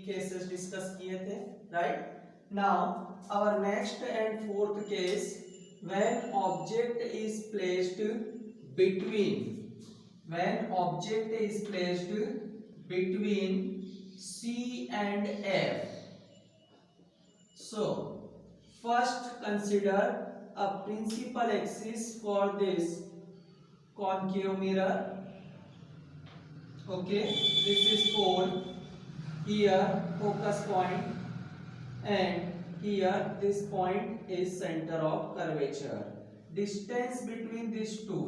Cases discuss किए थे, right. Now our next and fourth case, when object is placed between, when object is placed between C and F. So first consider a principal axis for this concave mirror. Okay, this is pole, here focus point, and here this point is center of curvature. Distance between these two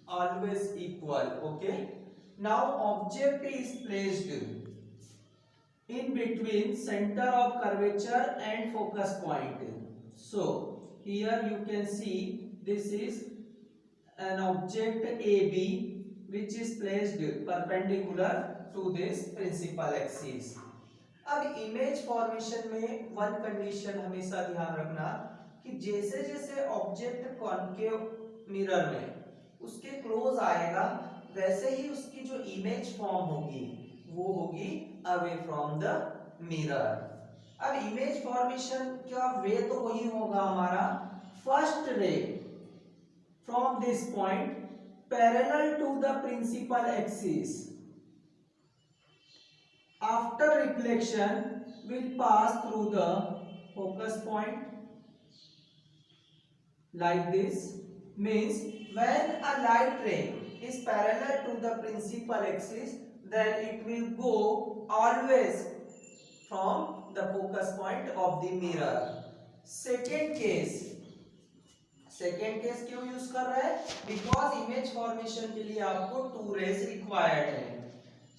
always equal. Okay, now object is placed in between center of curvature and focus point. So here you can see this is an object AB which is placed perpendicular to this principal axis. अब image formation में one condition हमेशा ध्यान रखना कि जैसे जैसे object concave mirror में उसके क्लोज आएगा वैसे ही उसकी जो इमेज फॉर्म होगी वो होगी अवे फ्रॉम द मिरर। अब इमेज फॉर्मेशन का वे तो वही होगा हमारा, first ray from this point parallel to the principal axis, after reflection will pass through the focus point like this. Means when a light ray is parallel to the principal axis, then it will go always from the focus point of the mirror. Second case क्यों use कर रहे हैं? Because image formation के लिए आपको to raise required है।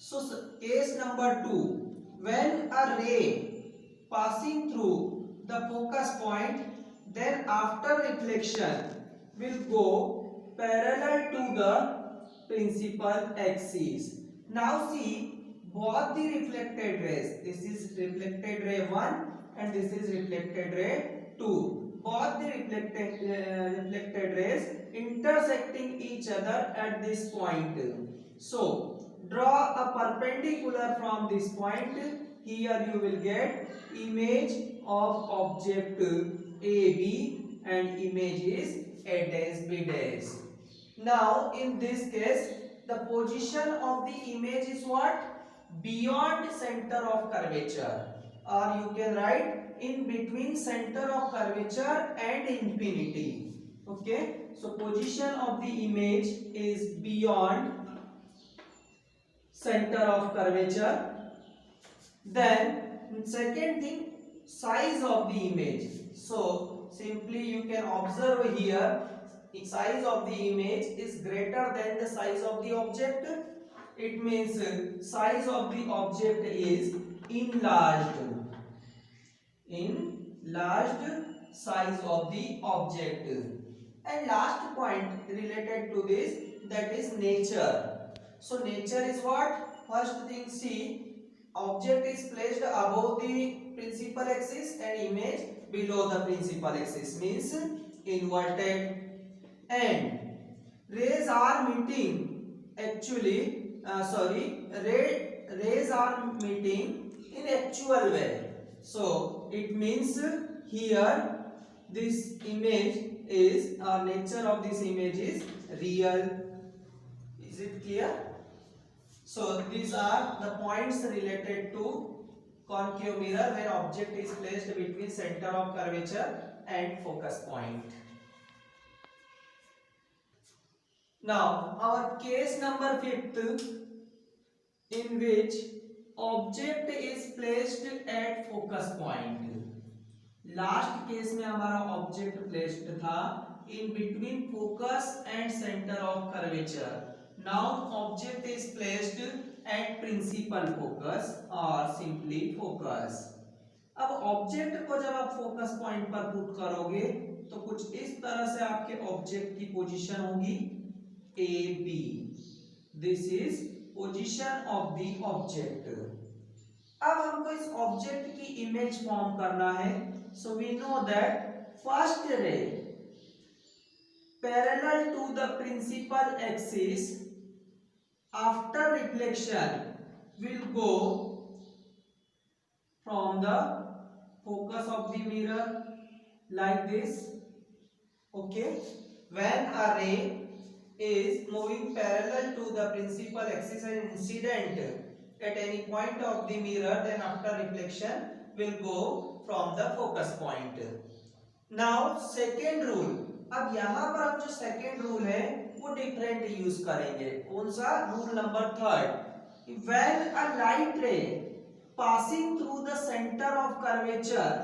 So case number 2, when a ray passing through the focus point, then after reflection will go parallel to the principal axis. Now see both the reflected rays, this is reflected ray 1 and this is reflected ray 2. Both the reflected rays intersecting each other at this point. So draw a perpendicular from this point. Here you will get image of object AB and image is A dash B dash. Now in this case the position of the image is what? Beyond center of curvature, or you can write in between center of curvature and infinity. Okay, so position of the image is beyond center of curvature. Then second thing, size of the image. So simply you can observe here, the size of the image is greater than the size of the object. It means size of the object is enlarged size of the object. And last point related to this, that is nature. So nature is what? First thing, see, object is placed above the principal axis and image below the principal axis, means inverted, and rays are meeting rays are meeting in actual way. So it means here this image is nature of this image is real. Is it clear? So these are the points related to concave mirror when object is placed between center of curvature and focus point. Now our case number 5th, in which object is placed at focus point. Last case में हमारा object placed था in between focus and center of curvature. Now object is placed at principal focus or simply focus. अब object को जब आप focus point पर put करोगे तो कुछ इस तरह से आपके ऑब्जेक्ट की पोजीशन होगी A B. This is position of the object. अब हमको इस ऑब्जेक्ट की इमेज फॉर्म करना है. So we know that first ray parallel to the principal axis after reflection will go from the focus of the mirror like this. Okay, when a ray is moving parallel to the principal axis and incident at any point of the mirror, then after reflection will go from the focus point. Now second rule, अब यहां पर हम जो second rule है वो different use करेंगे. कौन सा? Rule number third. When a light ray passing through the center of curvature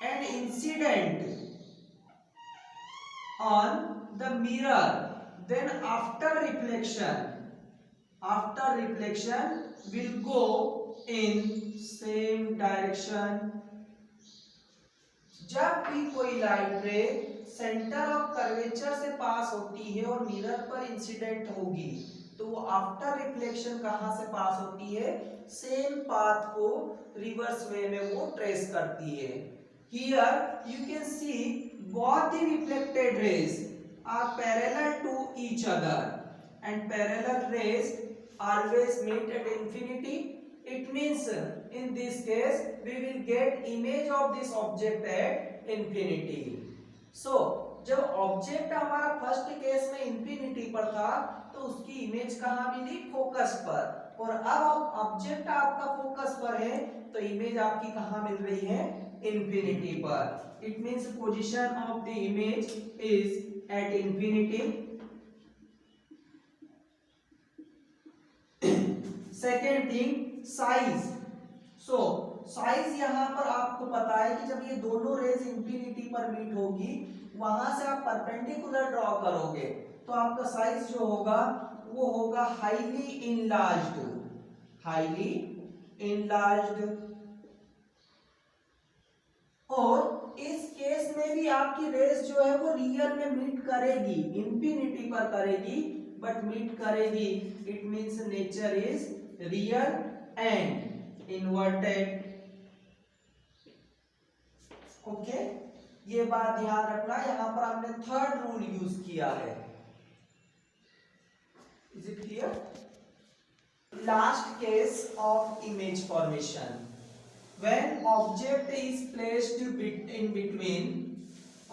and incident on the mirror, then after reflection will go in same direction. जब भी कोई लाइट रे centre of curvature से पास होती है और मिरर पर incident होगी तो वो आफ्टर रिफ्लेक्शन कहां से पास होती है? सेम पाथ को रिवर्स वे में वो ट्रेस करती है. Here you can see both the reflected rays are parallel to each other and parallel rays always meet at infinity. It means in this case we will get image of this object at infinity. So जब object हमारा first case में infinity पर था तो उसकी image कहाँ मिली? Focus पर. और अब ऑब्जेक्ट आपका फोकस पर है तो इमेज आपकी कहाँ मिल रही है? इंफिनिटी पर. It means position of the image is at infinity. Second thing, size. So size यहाँ पर आपको पता है कि जब ये दोनों रेज इंफिनिटी पर मीट होगी वहां से आप परपेंडिकुलर ड्रॉ करोगे तो आपका साइज जो होगा वो होगा हाईली इनलार्ज्ड. और इस केस में भी आपकी रेस जो है वो रियल में मीट करेगी, इंफिनिटी पर करेगी बट मीट करेगी. It means nature is real and inverted. Okay, ये बात ध्यान रखना. यहां पर हमने थर्ड रूल यूज किया है. Is it clear? Last case of image formation. When object is placed in between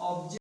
object